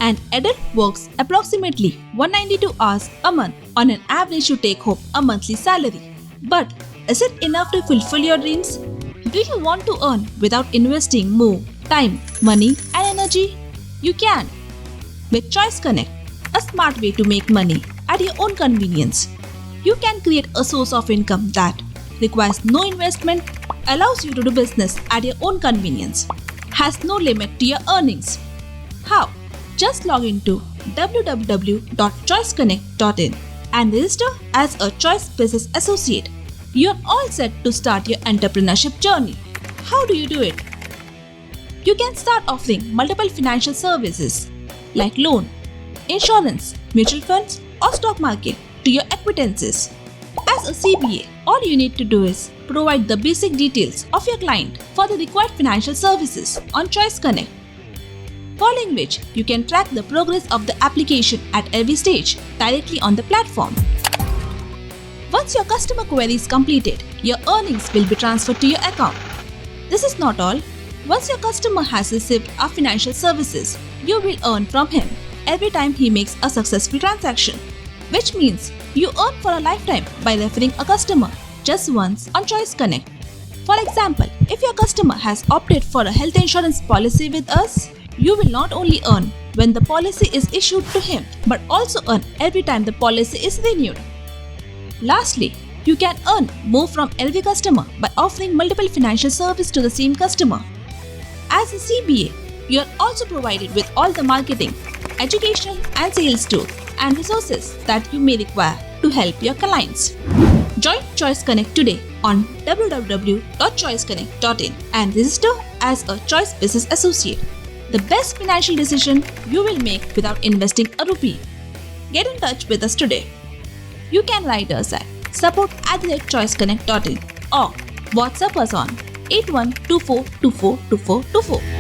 An adult works approximately 192 hours a month on an average to take home a monthly salary. But is it enough to fulfill your dreams? Do you want to earn without investing more time, money, and energy? You can. With Choice Connect, a smart way to make money at your own convenience. You can create a source of income that requires no investment, allows you to do business at your own convenience, has no limit to your earnings. How? Just log into www.choiceconnect.in and register as a Choice Business Associate. You're all set to start your entrepreneurship journey. How do you do it? You can start offering multiple financial services like loan, insurance, mutual funds, or stock market to your acquaintances. As a CBA, all you need to do is provide the basic details of your client for the required financial services on Choice Connect, following which you can track the progress of the application at every stage directly on the platform. Once your customer query is completed, your earnings will be transferred to your account. This is not all. Once your customer has received our financial services, you will earn from him every time he makes a successful transaction, which means you earn for a lifetime by referring a customer just once on Choice Connect. For example, if your customer has opted for a health insurance policy with us, you will not only earn when the policy is issued to him, but also earn every time the policy is renewed. Lastly, you can earn more from every customer by offering multiple financial services to the same customer. As a CBA, you are also provided with all the marketing, education, and sales tools and resources that you may require to help your clients. Join Choice Connect today on www.choiceconnect.in and register as a Choice Business Associate. The best financial decision you will make without investing a rupee. Get in touch with us today. You can write us at support@choiceconnect.in or WhatsApp us on 8124242424.